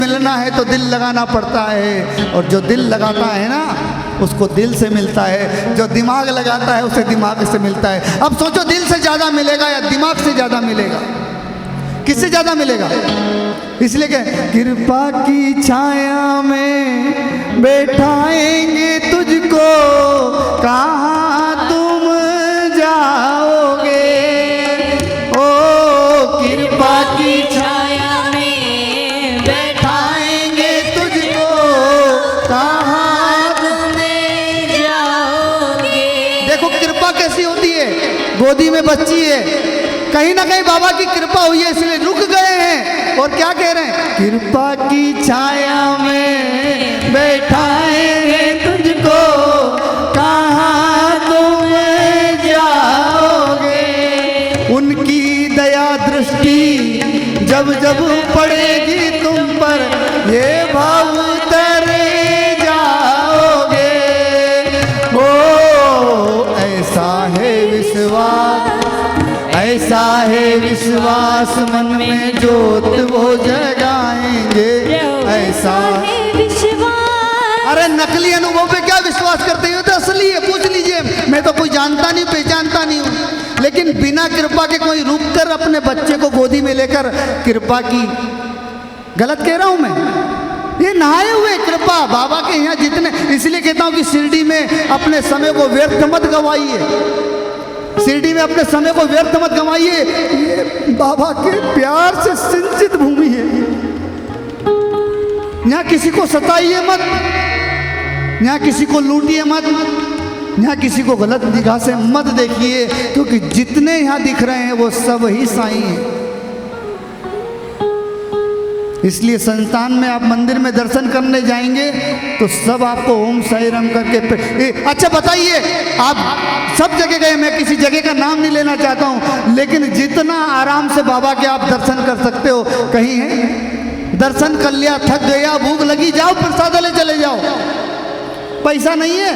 मिलना है तो दिल लगाना पड़ता है, और जो दिल लगाता है ना उसको दिल से मिलता है, जो दिमाग लगाता है उसे दिमाग से मिलता है। अब सोचो, दिल से ज़्यादा मिलेगा या दिमाग से ज़्यादा मिलेगा? किससे ज़्यादा मिलेगा? इसलिए कि कृपा की छाया में बैठाएंगे तुझको, कहाँ तुम जाओगे। ओ कृपा की छाया में बैठाएंगे तुझको, कहाँ तुम जाओगे। देखो कृपा कैसी होती है, गोदी में बच्ची है, कहीं ना कहीं बाबा की कृपा हुई है इसलिए रुक गए हैं, और क्या कह रहे हैं? कृपा की छाया में बैठाएंगे तुझको, कहाँ तुम जाओगे। उनकी दया दृष्टि जब जब पड़ेगी तुम पर, ये भाव उतरे जाओगे। ओ ऐसा है विश्वास, ऐसा है विश्वास मन में जोत वो जगाएंगे, ऐसा है विश्वास। अरे नकली अनुभव पे क्या विश्वास करते हो? तो असली है, पूछ लीजिए। मैं तो कोई जानता नहीं पहचानता नहीं हूँ, लेकिन बिना कृपा के कोई रुक कर अपने बच्चे को गोदी में लेकर कृपा की, गलत कह रहा हूँ मैं? ये नहाए हुए कृपा बाबा के यहाँ जितने, इसलिए कहता हूँ कि शिरडी में अपने समय को व्यर्थ मत गवाइए, शिरडी में अपने समय को व्यर्थ मत गवाइए। ये बाबा के प्यार से सिंचित भूमि है, यहाँ किसी को सताइए मत, यहाँ किसी को लूटिए मत, यहाँ किसी को गलत निगाह से मत देखिए, क्योंकि जितने यहाँ दिख रहे हैं वो सब ही साईं हैं। इसलिए संस्थान में आप मंदिर में दर्शन करने जाएंगे तो सब आपको ओम साई राम करके अच्छा बताइए, आप सब जगह गए, मैं किसी जगह का नाम नहीं लेना चाहता हूँ, लेकिन जितना आराम से बाबा के आप दर्शन कर सकते हो, कहीं है? दर्शन कर लिया, थक गया, भूख लगी, जाओ प्रसाद ले चले जाओ। पैसा नहीं है,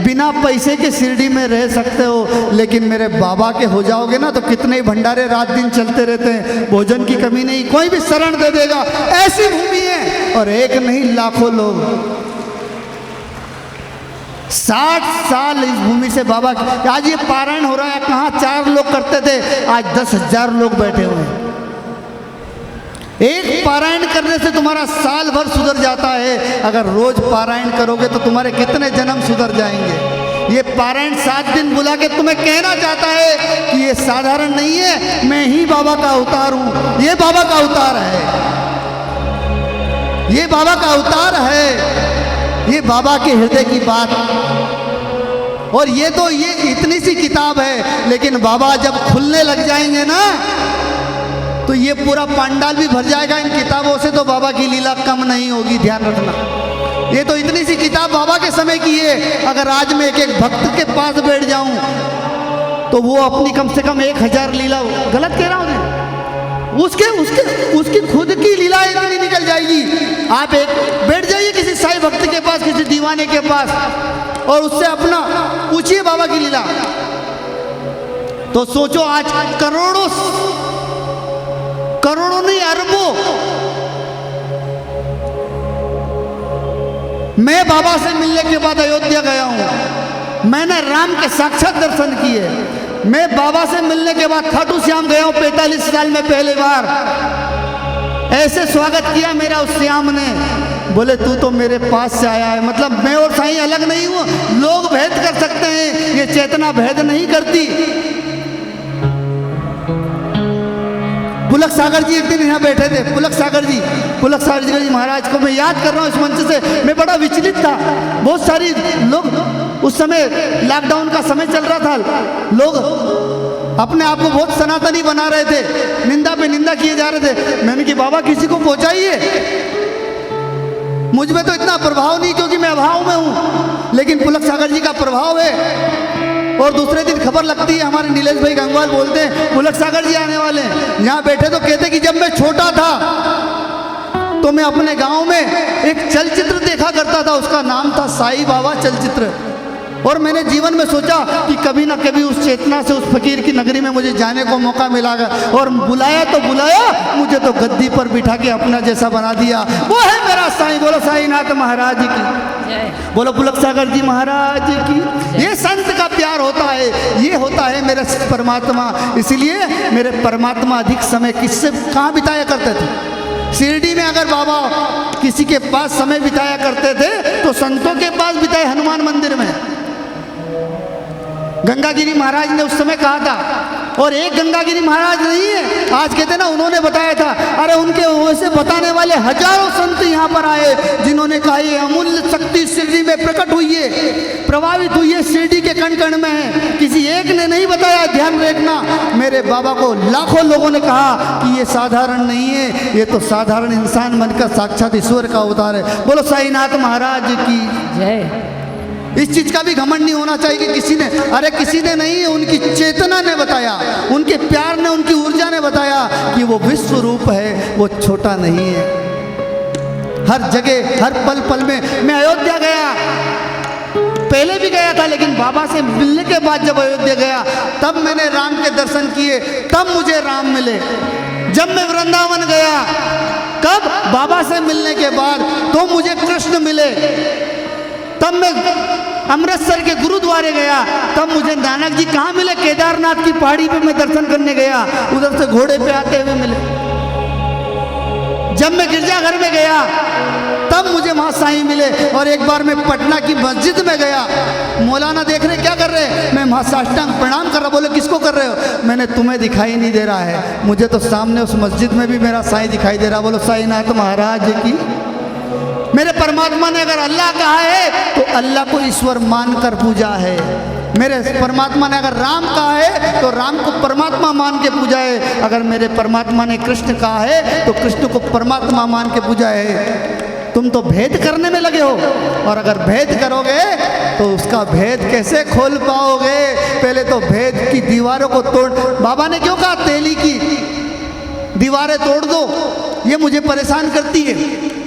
बिना पैसे के शिरडी में रह सकते हो, लेकिन मेरे बाबा के हो जाओगे ना तो कितने ही भंडारे रात दिन चलते रहते हैं, भोजन की कमी नहीं, कोई भी शरण दे देगा, ऐसी भूमि है। और एक नहीं लाखों लोग, 60 साल इस भूमि से बाबा, आज ये पारायण हो रहा है, कहाँ 4 लोग करते थे, आज 10,000 लोग बैठे हुए हैं। एक पारायण करने से तुम्हारा साल भर सुधर जाता है, अगर रोज पारायण करोगे तो तुम्हारे कितने जन्म सुधर जाएंगे। ये पारायण 7 दिन बुला के तुम्हें कहना चाहता है कि ये साधारण नहीं है, मैं ही बाबा का अवतार हूँ, ये बाबा का अवतार है, ये बाबा का अवतार है, ये बाबा के हृदय की बात। और ये तो ये इतनी सी किताब है, लेकिन बाबा जब खुलने लग जाएंगे ना तो ये पूरा पंडाल भी भर जाएगा इन किताबों से, तो बाबा की लीला कम नहीं होगी, ध्यान रखना। ये तो इतनी सी किताब बाबा के समय की है, अगर आज मैं एक भक्त के पास बैठ जाऊं तो वो अपनी कम से कम 1000 लीला, गलत कह रहा हूं, उसकी खुद की लीला इतनी निकल जाएगी। आप एक बैठ जाइए किसी साईं भक्त के पास, किसी दीवाने के पास, और उससे अपना पूछिए बाबा की लीला, तो सोचो आज करोड़ों नहीं अरबों। मैं बाबा से मिलने के बाद अयोध्या गया हूं, मैंने राम के साक्षात दर्शन किए। मैं बाबा से मिलने के बाद खाटू श्याम गया हूं 45 साल में पहली बार। ऐसे स्वागत किया मेरा उस श्याम ने, बोले तू तो मेरे पास से आया है, मतलब मैं और साईं अलग नहीं हूं। लोग भेद कर सकते हैं, ये चेतना भेद नहीं करती। पुलक सागर जी एक दिन यहाँ बैठे थे, पुलक सागर जी महाराज को मैं याद कर रहा हूँ इस मंच से, मैं बड़ा विचलित था। बहुत सारी लोग, उस समय लॉकडाउन का समय चल रहा था, लोग अपने आप को बहुत सनातनी बना रहे थे, निंदा पे निंदा किए जा रहे थे। मैंने कि बाबा किसी को पहुंचाइए, मुझ में तो इतना प्रभाव नहीं क्योंकि मैं अभाव में हूँ, लेकिन पुलक सागर जी का प्रभाव है। और दूसरे दिन खबर लगती है, हमारे नीलेश भाई गंगवाल बोलते हैं पुलक सागर जी आने वाले हैं। यहाँ बैठे तो कहते कि जब मैं छोटा था तो मैं अपने गांव में एक चलचित्र देखा करता था, उसका नाम था साईं बाबा चलचित्र। और मैंने जीवन में सोचा कि कभी ना कभी उस चेतना से उस फकीर की नगरी में मुझे जाने को मौका मिलेगा, और बुलाया तो बुलाया, मुझे तो गद्दी पर बिठा के अपना जैसा बना दिया। वो है मेरा साईं। बोलो साईंनाथ महाराज की, बोलो पुलक सागर जी महाराज की। ये संत का प्यार होता है, ये होता है मेरा परमात्मा। इसलिए मेरे परमात्मा अधिक समय किससे कहाँ बिताया करते थे? शिरडी में अगर बाबा किसी के पास समय बिताया करते थे तो संतों के पास बिताए, हनुमान मंदिर में। गंगागिरी महाराज ने उस समय कहा था, और एक गंगागिरी महाराज नहीं है, आज कहते ना उन्होंने बताया था। अरे उनके वैसे बताने वाले हजारों संत यहाँ पर आए जिन्होंने कहा ये अमूल्य शक्ति शिरडी में प्रकट हुई है, प्रभावित हुई है, शिरडी के कण कण में है। किसी एक ने नहीं बताया, ध्यान रखना। मेरे बाबा को लाखों लोगों ने कहा कि ये साधारण नहीं है, ये तो साधारण इंसान बनकर साक्षात ईश्वर का अवतार है। बोलो साईनाथ महाराज की जय। इस चीज का भी घमंड नहीं होना चाहिए कि किसी ने, अरे किसी ने नहीं, उनकी चेतना ने बताया, उनके प्यार ने, उनकी ऊर्जा ने बताया कि वो विश्व रूप है, वो छोटा नहीं है। हर जगह हर पल पल में। मैं अयोध्या गया, पहले भी गया था, लेकिन बाबा से मिलने के बाद जब अयोध्या गया तब मैंने राम के दर्शन किए, तब मुझे राम मिले। जब मैं वृंदावन गया, कब? बाबा से मिलने के बाद तो मुझे कृष्ण मिले। तब मैं अमृतसर के गुरुद्वारे गया, तब मुझे नानक जी कहाँ मिले? केदारनाथ की पहाड़ी पे मैं दर्शन करने गया, उधर से घोड़े पे आते हुए मिले। जब मैं गिरजाघर में गया तब मुझे वहाँ साईं मिले। और एक बार मैं पटना की मस्जिद में गया, मौलाना देख रहे क्या कर रहे, मैं वहाँ साष्टांग प्रणाम कर रहा। बोले किसको कर रहे हो? मैंने तुम्हें दिखाई नहीं दे रहा है, मुझे तो सामने उस मस्जिद में भी मेरा साईं दिखाई दे रहा। बोलो साईनाथ महाराज की। मेरे परमात्मा ने अगर अल्लाह कहा है तो अल्लाह को ईश्वर मानकर पूजा है। मेरे परमात्मा ने अगर राम कहा है तो राम को परमात्मा मान के पूजा है। अगर मेरे परमात्मा ने कृष्ण कहा है तो कृष्ण को परमात्मा मान के पूजा है। तुम तो भेद करने में लगे हो, और अगर भेद करोगे तो उसका भेद कैसे खोल पाओगे? पहले तो भेद की दीवारों को तोड़। बाबा ने क्यों कहा तेली की दीवारें तोड़ दो? ये मुझे परेशान करती है।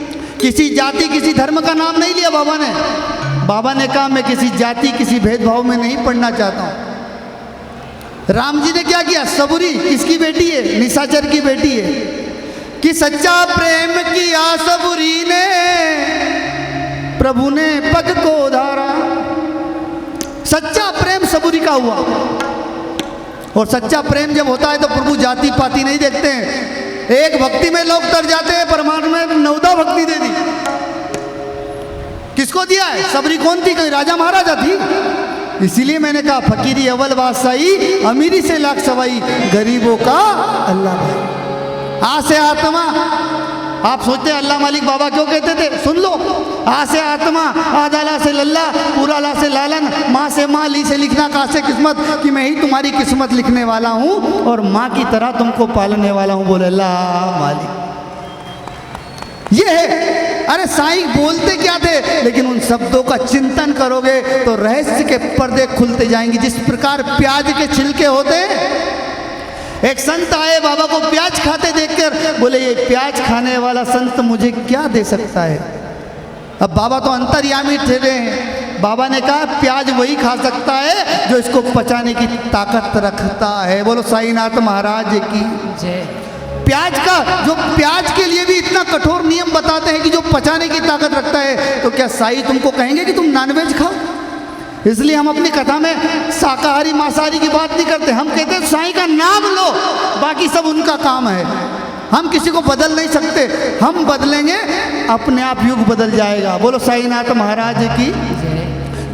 किसी जाति किसी धर्म का नाम नहीं लिया बाबा ने। बाबा ने कहा मैं किसी जाति किसी भेदभाव में नहीं पढ़ना चाहता हूँ। राम जी ने क्या किया? सबूरी किसकी बेटी है? निशाचर की बेटी है। कि सच्चा प्रेम किया सबूरी ने, प्रभु ने पग को धारा। सच्चा प्रेम सबूरी का हुआ। और सच्चा प्रेम जब होता है तो प्रभु जाति पाति नहीं देखते हैं। एक भक्ति में लोग तर जाते हैं, परमात्मा ने 9 भक्ति दे दी। किसको दिया है? सबरी कौन थी? कोई राजा महाराजा थी? इसीलिए मैंने कहा फकीरी अव्वल बादशाही, अमीरी से लाख सवाई, गरीबों का अल्लाह भाई। आ से आत्मा। आप सोचते हैं अल्लाह मालिक बाबा क्यों कहते थे? सुन लो। आ से आत्मा, आदाला से लल्ला, पूरा ला से लालन, माँ से माँ, ली से लिखना, का से किस्मत, कि मैं ही तुम्हारी किस्मत लिखने वाला हूँ और माँ की तरह तुमको पालने वाला हूँ। बोले अल्लाह मालिक। ये है। अरे साईं बोलते क्या थे, लेकिन उन शब्दों का चिंतन करोगे तो रहस्य के पर्दे खुलते जाएंगे। जिस प्रकार प्याज के छिलके होते हैं, एक संत आए बाबा को प्याज खाते देखकर, बोले ये प्याज खाने वाला संत मुझे क्या दे सकता है? अब बाबा तो अंतर्यामी ठहरे हैं। बाबा ने कहा प्याज वही खा सकता है जो इसको पचाने की ताकत रखता है। बोलो साईनाथ महाराज की जय। प्याज का जो प्याज के लिए भी इतना कठोर नियम बताते हैं कि जो पचाने की ताकत रखता है, तो क्या साईं तुमको कहेंगे कि तुम नॉनवेज खाओ? इसलिए हम अपनी कथा में शाकाहारी मांसाहारी की बात नहीं करते। हम कहते हैं साईं का नाम लो, बाकी सब उनका काम है। हम किसी को बदल नहीं सकते। हम बदलेंगे अपने आप युग बदल जाएगा। बोलो साईनाथ महाराज की।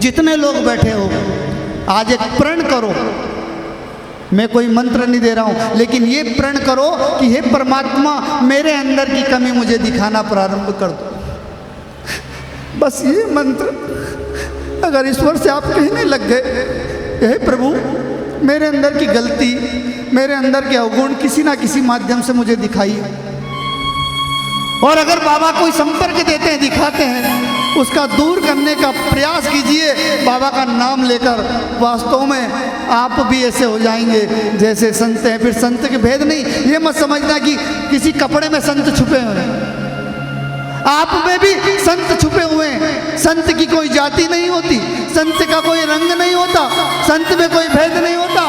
जितने लोग बैठे हो आज एक प्रण करो। मैं कोई मंत्र नहीं दे रहा हूँ, लेकिन ये प्रण करो कि हे परमात्मा मेरे अंदर की कमी मुझे दिखाना प्रारंभ कर दो। बस ये मंत्र अगर ईश्वर से आप कहने लग गए, हे प्रभु मेरे अंदर की गलती, मेरे अंदर के अवगुण किसी ना किसी माध्यम से मुझे दिखाइए। और अगर बाबा कोई संपर्क देते हैं, दिखाते हैं, उसका दूर करने का प्रयास कीजिए बाबा का नाम लेकर। वास्तव में आप भी ऐसे हो जाएंगे जैसे संत हैं। फिर संत के भेद नहीं, ये मत समझना कि किसी कपड़े में संत छुपे हुए हैं। आप में भी संत छुपे हुए हैं। संत की कोई जाति नहीं होती, संत का कोई रंग नहीं होता, संत में कोई भेद नहीं होता।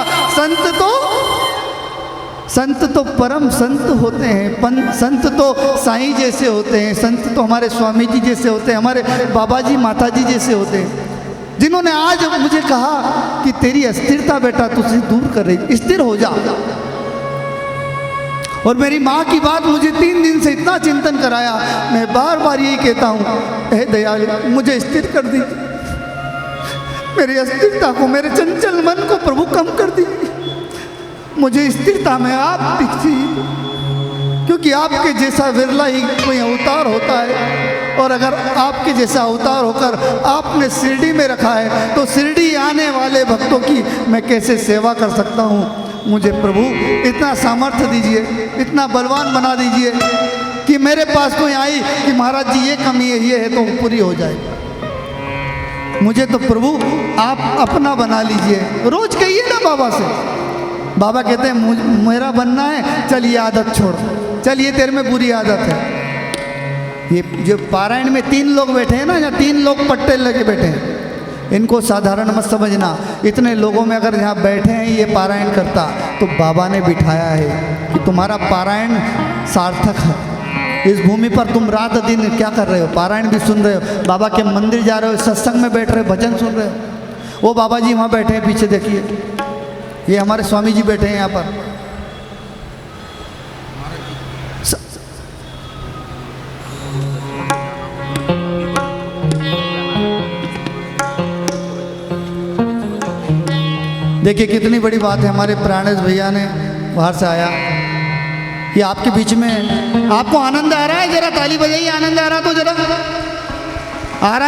संत तो परम संत होते हैं। संत तो साईं जैसे होते हैं, संत तो हमारे स्वामी जी जैसे होते हैं, हमारे बाबा जी माता जी जैसे होते हैं, जिन्होंने आज मुझे कहा कि तेरी अस्थिरता बेटा तुझसे दूर कर रही, स्थिर हो जा। और मेरी माँ की बात मुझे 3 दिन से इतना चिंतन कराया। मैं बार बार यही कहता हूँ, हे दयालु मुझे स्थिर कर दी, मेरी अस्थिरता को, मेरे चंचल मन को प्रभु कम कर दी, मुझे स्थिरता में आप दीजिए, क्योंकि आपके जैसा विरला ही कोई अवतार होता है। और अगर आपके जैसा अवतार होकर आपने शिरडी में रखा है तो शिरडी आने वाले भक्तों की मैं कैसे सेवा कर सकता हूँ। मुझे प्रभु इतना सामर्थ्य दीजिए, इतना बलवान बना दीजिए कि मेरे पास कोई आई कि महाराज जी ये कमी है, ये है, तो पूरी हो जाए। मुझे तो प्रभु आप अपना बना लीजिए। रोज कहिए ना बाबा से। बाबा कहते हैं मेरा बनना है, चल ये आदत छोड़, चल ये तेरे में बुरी आदत है। ये जो पारायण में 3 लोग बैठे हैं ना, या 3 लोग पट्टे लगे बैठे हैं, इनको साधारण मत समझना। इतने लोगों में अगर यहाँ बैठे हैं ये पारायण करता, तो बाबा ने बिठाया है कि तुम्हारा पारायण सार्थक है। इस भूमि पर तुम रात दिन क्या कर रहे हो? पारायण भी सुन रहे हो, बाबा के मंदिर जा रहे हो, सत्संग में बैठ रहे हो, भजन सुन रहे हो। वो बाबा जी वहाँ बैठे हैं, पीछे देखिए, ये हमारे स्वामी जी बैठे हैं यहाँ पर। देखिए कितनी बड़ी बात है, हमारे प्राणेश भैया ने बाहर से आया, ये आपके बीच में। आपको आनंद आ रहा है? जरा ताली बजाइए, आनंद आ रहा तो जरा आ रहा है।